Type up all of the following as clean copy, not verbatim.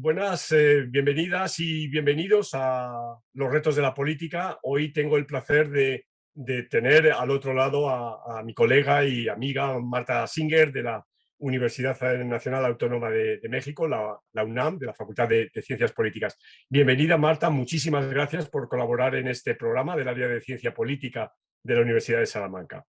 Buenas, bienvenidas y bienvenidos a Los retos de la política. Hoy tengo el placer de tener al otro lado a mi colega y amiga Marta Singer de la Universidad Nacional Autónoma de México, la UNAM, de la Facultad de Ciencias Políticas. Bienvenida, Marta. Muchísimas gracias por colaborar en este programa del área de Ciencia Política de la Universidad de Salamanca.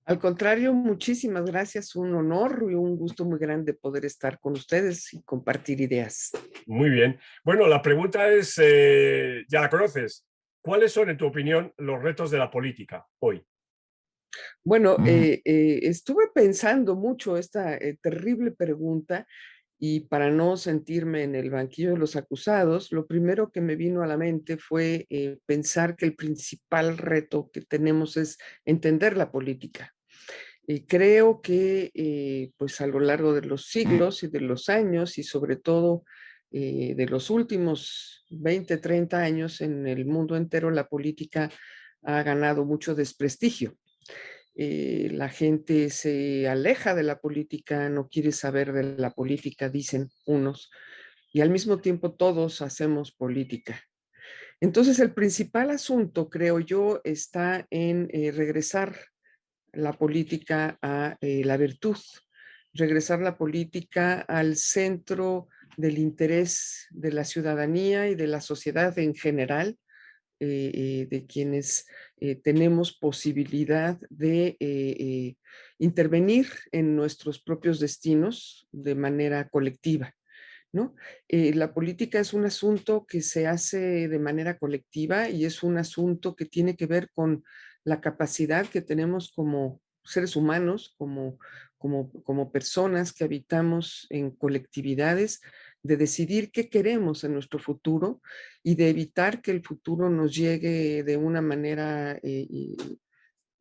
Al contrario, muchísimas gracias. Un honor y un gusto muy grande poder estar con ustedes y compartir ideas. Muy bien. Bueno, la pregunta es, ya la conoces. ¿Cuáles son, en tu opinión, los retos de la política hoy? Bueno, estuve pensando mucho esta terrible pregunta y para no sentirme en el banquillo de los acusados, lo primero que me vino a la mente fue pensar que el principal reto que tenemos es entender la política. Creo que pues a lo largo de los siglos y de los años y sobre todo de los últimos 20, 30 años en el mundo entero, la política ha ganado mucho desprestigio. La gente se aleja de la política, no quiere saber de la política, dicen unos, y al mismo tiempo todos hacemos política. Entonces, el principal asunto, creo yo, está en regresar la política a la virtud, regresar la política al centro del interés de la ciudadanía y de la sociedad en general, de quienes tenemos posibilidad de intervenir en nuestros propios destinos de manera colectiva, ¿no? La política es un asunto que se hace de manera colectiva y es un asunto que tiene que ver con la capacidad que tenemos como seres humanos, como personas que habitamos en colectividades, de decidir qué queremos en nuestro futuro y de evitar que el futuro nos llegue de una manera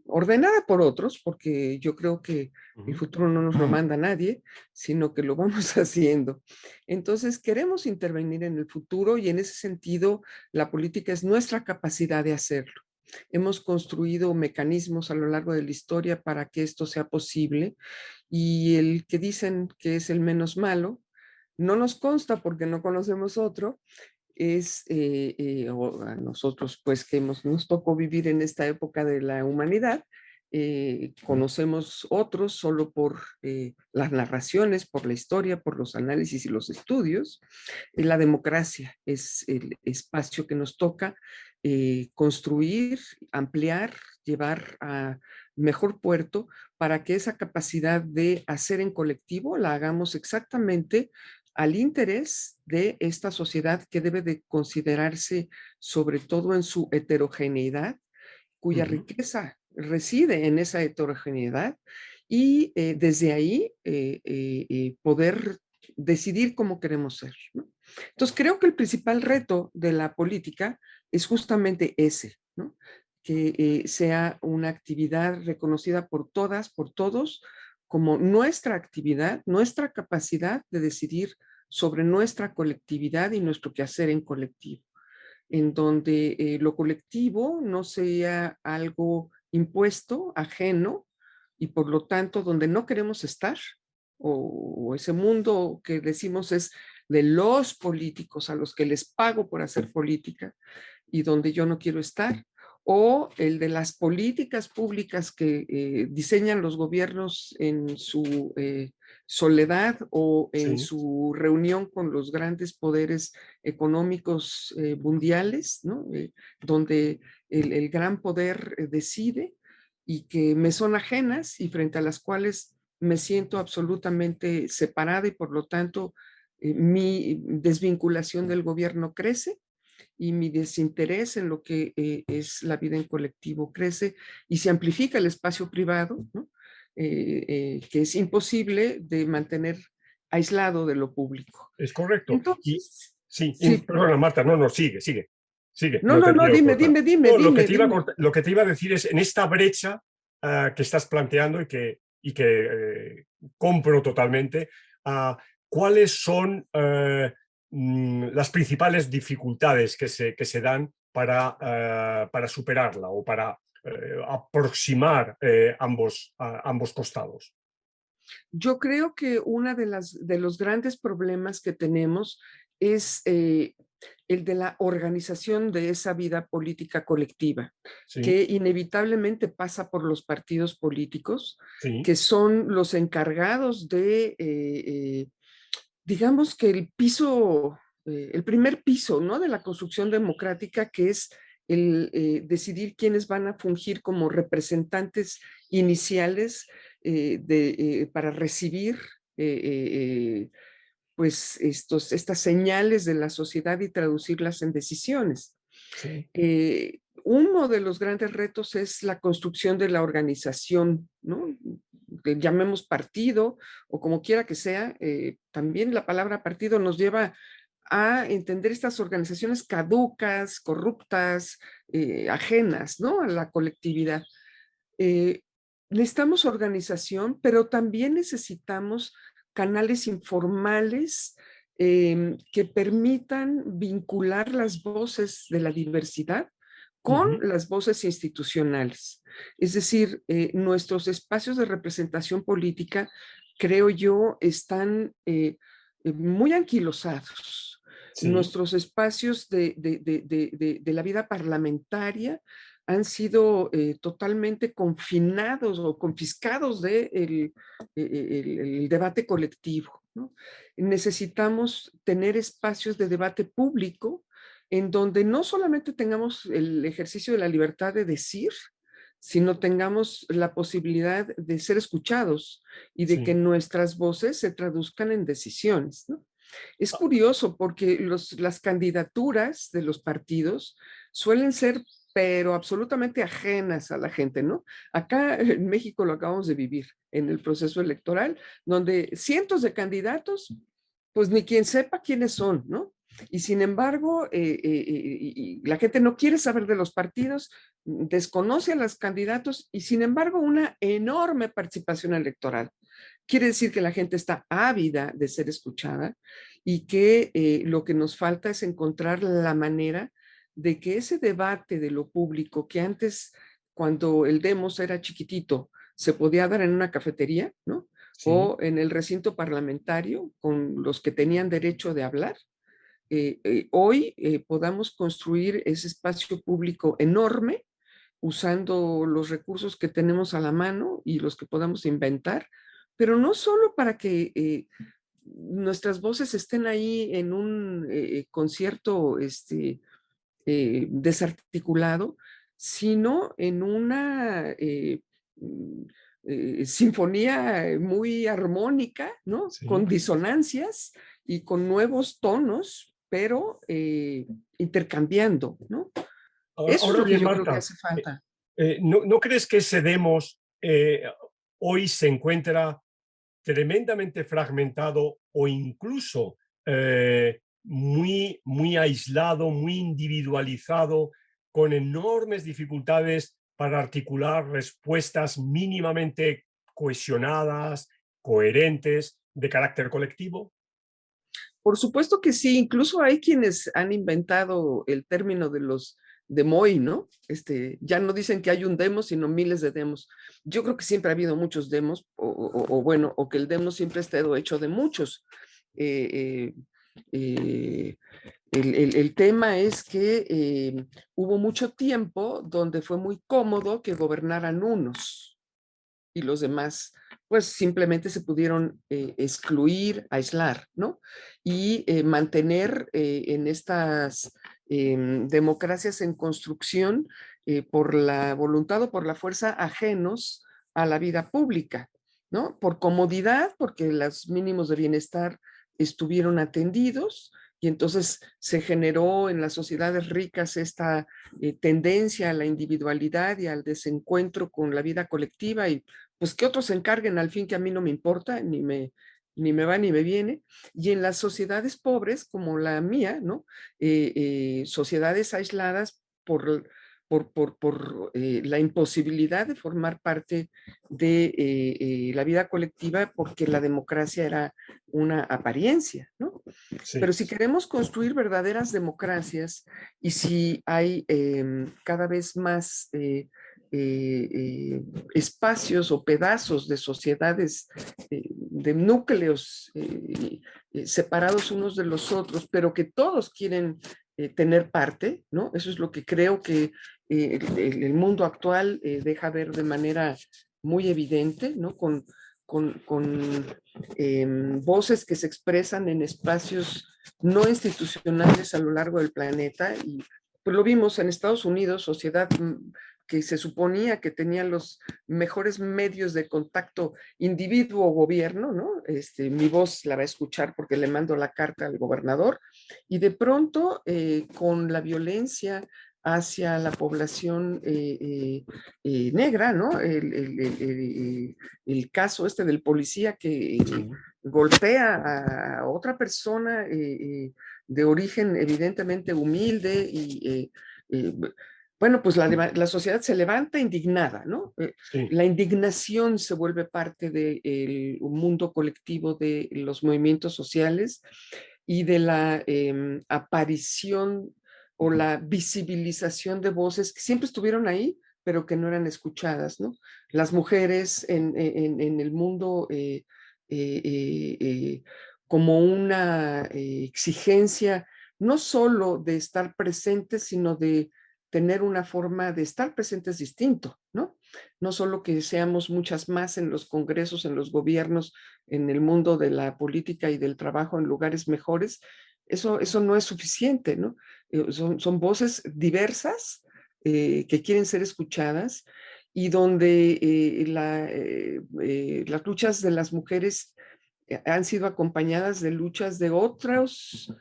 ordenada por otros, porque yo creo que el Ujú. futuro no nos lo manda nadie, sino que lo vamos haciendo. Entonces, queremos intervenir en el futuro y en ese sentido, la política es nuestra capacidad de hacerlo. Hemos construido mecanismos a lo largo de la historia para que esto sea posible y el que dicen que es el menos malo, no nos consta porque no conocemos otro, es, o a nosotros pues que nos tocó vivir en esta época de la humanidad, conocemos otros solo por las narraciones, por la historia, por los análisis y los estudios. La democracia es el espacio que nos toca construir, ampliar, llevar a mejor puerto para que esa capacidad de hacer en colectivo la hagamos exactamente al interés de esta sociedad que debe de considerarse sobre todo en su heterogeneidad, cuya Ujú. riqueza reside en esa heterogeneidad y desde ahí poder decidir cómo queremos ser, ¿no? Entonces creo que el principal reto de la política es justamente ese, ¿no? Que sea una actividad reconocida por todas, por todos, como nuestra actividad, nuestra capacidad de decidir sobre nuestra colectividad y nuestro quehacer en colectivo, en donde lo colectivo no sea algo impuesto, ajeno, y por lo tanto donde no queremos estar, o ese mundo que decimos es de los políticos a los que les pago por hacer política y donde yo no quiero estar, o el de las políticas públicas que diseñan los gobiernos en su soledad o en Sí. su reunión con los grandes poderes económicos mundiales, ¿no? Donde el gran poder decide y que me son ajenas y frente a las cuales me siento absolutamente separada y por lo tanto mi desvinculación del gobierno crece y mi desinterés en lo que es la vida en colectivo crece y se amplifica el espacio privado, ¿no? Que es imposible de mantener aislado de lo público. Es correcto. Y Entonces, sí, sí, perdona, Marta, no, no, sigue, sigue, sigue, no, no no, te no, quiero dime, cortar. dime, dime, No, lo que dime, te iba a dime. lo que te iba a decir es, en esta brecha que estás planteando y que compro totalmente, ah, ¿cuáles son las principales dificultades que se dan para superarla o para aproximar ambos costados? Yo creo que una de los grandes problemas que tenemos es el de la organización de esa vida política colectiva, Sí, que inevitablemente pasa por los partidos políticos, sí, que son los encargados de, digamos que el primer piso, ¿no? De la construcción democrática, que es el decidir quiénes van a fungir como representantes iniciales para recibir pues estas señales de la sociedad y traducirlas en decisiones. sí, Uno de los grandes retos es la construcción de la organización, ¿no? Que llamemos partido o como quiera que sea, también la palabra partido nos lleva a entender estas organizaciones caducas, corruptas, ajenas, ¿no? A la colectividad. Eh, Necesitamos organización, pero también necesitamos canales informales que permitan vincular las voces de la diversidad con ujú, las voces institucionales. Es decir, nuestros espacios de representación política, creo yo, están muy anquilosados. sí, Nuestros espacios de la vida parlamentaria han sido totalmente confinados o confiscados el debate colectivo, ¿no? Necesitamos tener espacios de debate público en donde no solamente tengamos el ejercicio de la libertad de decir, sino tengamos la posibilidad de ser escuchados y de que sí. nuestras voces se traduzcan en decisiones, ¿no? Es curioso porque las candidaturas de los partidos suelen ser, pero absolutamente ajenas a la gente, ¿no? Acá en México lo acabamos de vivir en el proceso electoral, donde cientos de candidatos, pues ni quien sepa quiénes son, ¿no? Y sin embargo, la gente no quiere saber de los partidos, desconoce a los candidatos y sin embargo una enorme participación electoral. Quiere decir que la gente está ávida de ser escuchada y que lo que nos falta es encontrar la manera de que ese debate de lo público que antes, cuando el demos era chiquitito, se podía dar en una cafetería, ¿no? Sí, O en el recinto parlamentario con los que tenían derecho de hablar. Hoy podamos construir ese espacio público enorme usando los recursos que tenemos a la mano y los que podamos inventar, pero no solo para que nuestras voces estén ahí en un concierto desarticulado, sino en una sinfonía muy armónica, ¿no? Con sí. disonancias y con nuevos tonos, pero intercambiando, ¿no? Eso es Ahora lo que bien, yo creo que Marta, hace falta. ¿no crees que ese demos hoy se encuentra tremendamente fragmentado o incluso muy aislado, muy individualizado, con enormes dificultades para articular respuestas mínimamente cohesionadas, coherentes, de carácter colectivo? Por supuesto que sí, incluso hay quienes han inventado el término de los demoy, ¿no? Ya no dicen que hay un demo, sino miles de demos. Yo creo que siempre ha habido muchos demos, o bueno, o que el demo siempre ha estado hecho de muchos. Eh, eh, el tema es que hubo mucho tiempo donde fue muy cómodo que gobernaran unos y los demás, pues simplemente se pudieron excluir, aislar, ¿no? Y mantener en estas democracias en construcción por la voluntad o por la fuerza ajenos a la vida pública, ¿no? Por comodidad, porque los mínimos de bienestar estuvieron atendidos y entonces se generó en las sociedades ricas esta tendencia a la individualidad y al desencuentro con la vida colectiva y pues que otros se encarguen al fin que a mí no me importa, ni me va ni me viene. Y en las sociedades pobres como la mía, ¿no? Sociedades aisladas por la imposibilidad de formar parte de la vida colectiva porque la democracia era una apariencia, ¿no? Pero Sí, si queremos construir verdaderas democracias y si hay cada vez más espacios o pedazos de sociedades, de núcleos separados unos de los otros, pero que todos quieren tener parte, ¿no? Eso es lo que creo que el mundo actual deja ver de manera muy evidente, ¿no? Con voces que se expresan en espacios no institucionales a lo largo del planeta. Y pues lo vimos en Estados Unidos, sociedad que se suponía que tenía los mejores medios de contacto individuo-gobierno, ¿no? Mi voz la va a escuchar porque le mando la carta al gobernador, y de pronto con la violencia hacia la población negra, ¿no? El caso este del policía que Sí, golpea a otra persona de origen evidentemente humilde bueno, pues la sociedad se levanta indignada, ¿no? sí, La indignación se vuelve parte del mundo colectivo de los movimientos sociales y de la aparición o la visibilización de voces que siempre estuvieron ahí, pero que no eran escuchadas, ¿no? Las mujeres en el mundo como una exigencia no solo de estar presentes, sino de tener una forma de estar presentes distinto, ¿no? No solo que seamos muchas más en los congresos, en los gobiernos, en el mundo de la política y del trabajo en lugares mejores, eso no es suficiente, ¿no? Son voces diversas que quieren ser escuchadas y donde las luchas de las mujeres han sido acompañadas de luchas de otros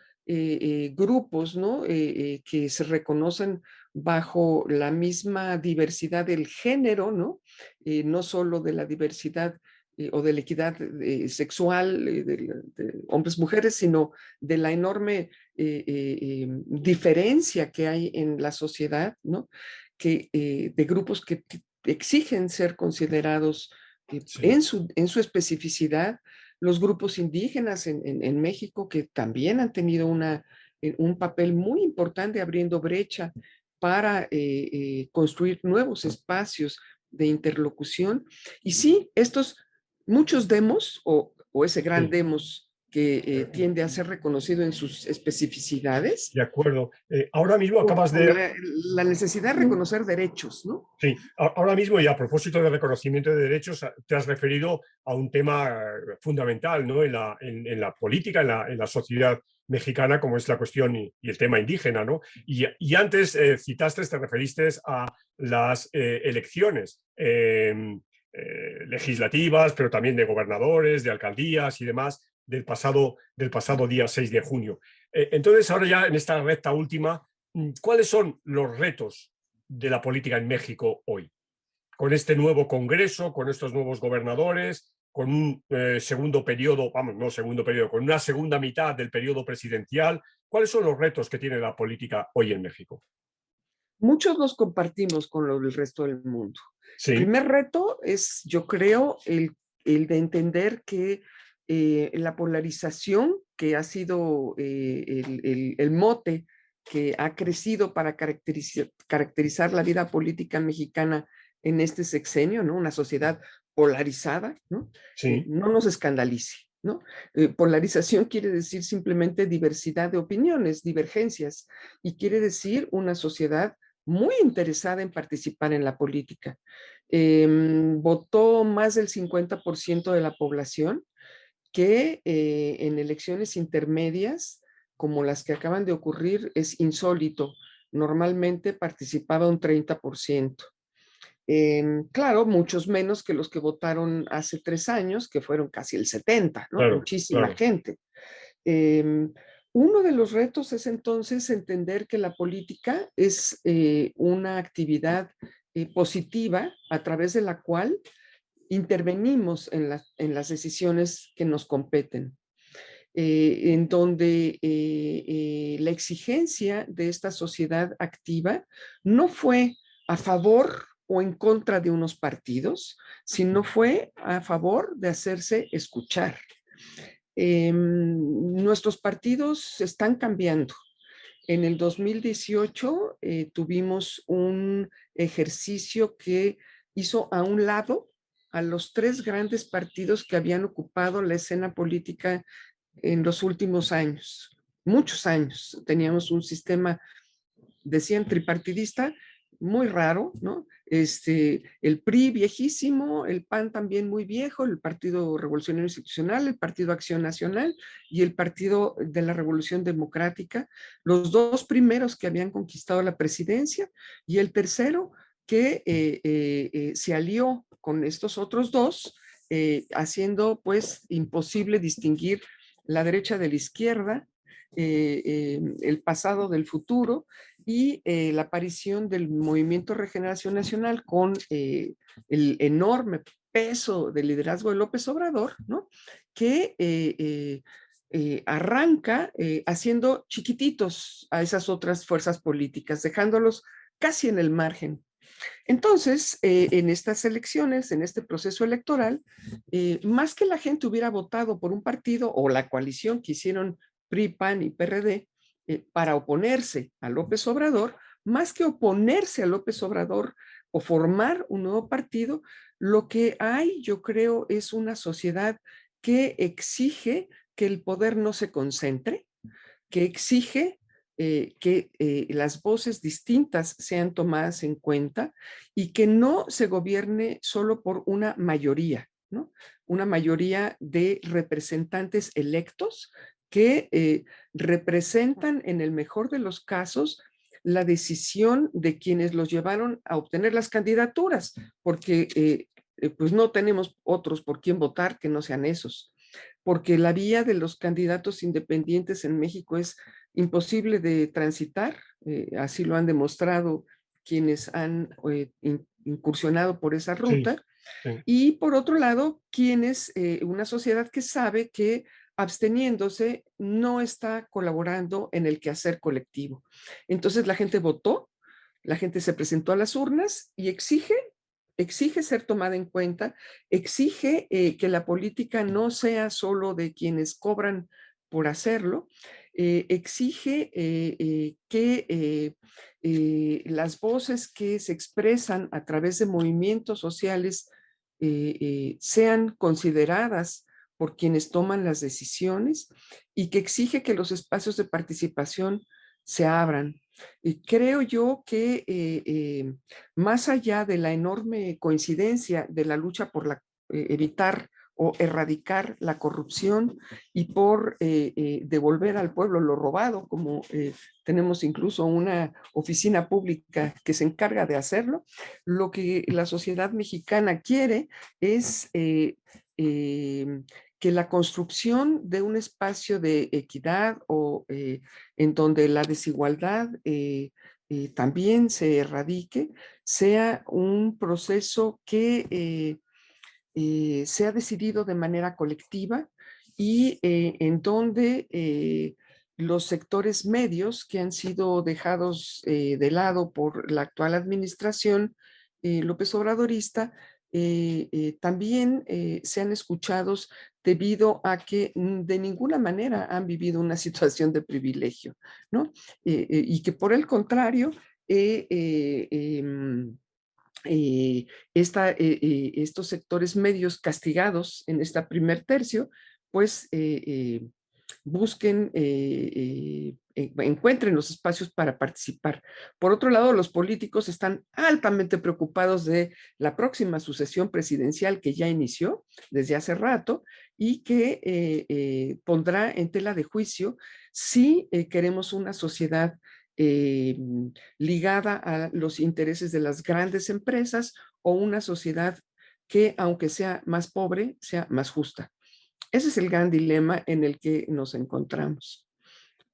grupos, ¿no? Que se reconocen bajo la misma diversidad del género, ¿no? No solo de la diversidad o de la equidad sexual de hombres-mujeres, sino de la enorme diferencia que hay en la sociedad, ¿no? De grupos que exigen ser considerados sí. en su especificidad, los grupos indígenas en México, que también han tenido un papel muy importante abriendo brecha para construir nuevos espacios de interlocución. Y sí, muchos demos, o ese gran Sí. demos que tiende a ser reconocido en sus especificidades, De acuerdo. Ahora mismo acabas con de. la necesidad de reconocer derechos, ¿no? Sí, ahora mismo, y a propósito de reconocimiento de derechos, te has referido a un tema fundamental, ¿no? En la política, en la sociedad mexicana, como es la cuestión y el tema indígena, ¿no? Y antes te referiste a las elecciones legislativas, pero también de gobernadores, de alcaldías y demás, del pasado día 6 de junio. Entonces, ahora ya en esta recta última, ¿cuáles son los retos de la política en México hoy? Con este nuevo Congreso, con estos nuevos gobernadores, con un segundo periodo, vamos, no segundo periodo, con una segunda mitad del periodo presidencial, ¿cuáles son los retos que tiene la política hoy en México? Muchos los compartimos con el resto del mundo. El Sí, primer reto es, yo creo, el de entender que la polarización, que ha sido el mote que ha crecido para caracterizar la vida política mexicana en este sexenio, ¿no? Una sociedad polarizada, ¿no? sí, No nos escandalice, ¿no? Polarización quiere decir simplemente diversidad de opiniones, divergencias, y quiere decir una sociedad muy interesada en participar en la política. Votó más del 50% de la población, que en elecciones intermedias, como las que acaban de ocurrir, es insólito. Normalmente participaba un 30%. Claro, muchos menos que los que votaron hace 3 años, que fueron casi el 70%, ¿no? claro, Muchísima claro. gente. Eh, Uno de los retos es entonces entender que la política es una actividad positiva a través de la cual intervenimos en las decisiones que nos competen, en donde la exigencia de esta sociedad activa no fue a favor o en contra de unos partidos, sino fue a favor de hacerse escuchar. Nuestros partidos están cambiando. En el 2018 tuvimos un ejercicio que hizo a un lado a los tres grandes partidos que habían ocupado la escena política en los últimos años, muchos años. Teníamos un sistema, decían, tripartidista, muy raro, ¿no? El PRI viejísimo, el PAN también muy viejo, el Partido Revolucionario Institucional, el Partido Acción Nacional y el Partido de la Revolución Democrática, los dos primeros que habían conquistado la presidencia y el tercero que se alió con estos otros dos, haciendo pues imposible distinguir la derecha de la izquierda, el pasado del futuro, y la aparición del Movimiento Regeneración Nacional con el enorme peso del liderazgo de López Obrador, ¿no? Que arranca haciendo chiquititos a esas otras fuerzas políticas, dejándolos casi en el margen. Entonces, en estas elecciones, en este proceso electoral, más que la gente hubiera votado por un partido o la coalición que hicieron PRI, PAN y PRD para oponerse a López Obrador, más que oponerse a López Obrador o formar un nuevo partido, lo que hay, yo creo, es una sociedad que exige que el poder no se concentre, que exige que las voces distintas sean tomadas en cuenta y que no se gobierne solo por una mayoría, ¿no? Una mayoría de representantes electos que representan en el mejor de los casos la decisión de quienes los llevaron a obtener las candidaturas, porque pues no tenemos otros por quien votar que no sean esos, porque la vía de los candidatos independientes en México es imposible de transitar, así lo han demostrado quienes han incursionado por esa Sí, ruta, sí, y por otro lado, quienes, una sociedad que sabe que absteniéndose no está colaborando en el quehacer colectivo. Entonces la gente votó, la gente se presentó a las urnas y exige ser tomada en cuenta, exige que la política no sea solo de quienes cobran por hacerlo, exige que las voces que se expresan a través de movimientos sociales sean consideradas por quienes toman las decisiones y que exige que los espacios de participación se abran. Creo yo que más allá de la enorme coincidencia de la lucha por evitar o erradicar la corrupción y por devolver al pueblo lo robado, como tenemos incluso una oficina pública que se encarga de hacerlo, lo que la sociedad mexicana quiere es que la construcción de un espacio de equidad o en donde la desigualdad también se erradique, sea un proceso que sea decidido de manera colectiva y en donde los sectores medios que han sido dejados de lado por la actual administración López Obradorista también sean escuchados debido a que de ninguna manera han vivido una situación de privilegio, ¿no? Y que por el contrario, estos sectores medios castigados en esta primer tercio, pues busquen, encuentren los espacios para participar. Por otro lado, los políticos están altamente preocupados de la próxima sucesión presidencial que ya inició desde hace rato y que pondrá en tela de juicio si queremos una sociedad eh, ligada a los intereses de las grandes empresas o una sociedad que, aunque sea más pobre, sea más justa. Ese es el gran dilema en el que nos encontramos.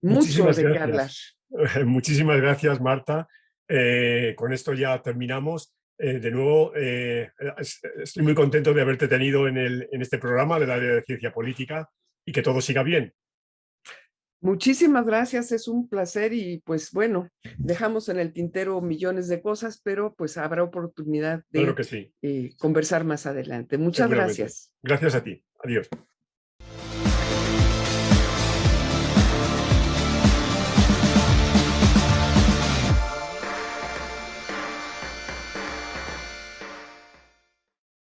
Mucho muchísimas de qué hablar. gracias. Muchísimas gracias, Marta. Con esto ya terminamos. De nuevo, estoy muy contento de haberte tenido en este programa del área de ciencia política y que todo siga bien. Muchísimas gracias, es un placer y pues bueno, dejamos en el tintero millones de cosas, pero pues habrá oportunidad Claro de que sí, conversar más adelante. Muchas seguramente. gracias. Gracias a ti. Adiós.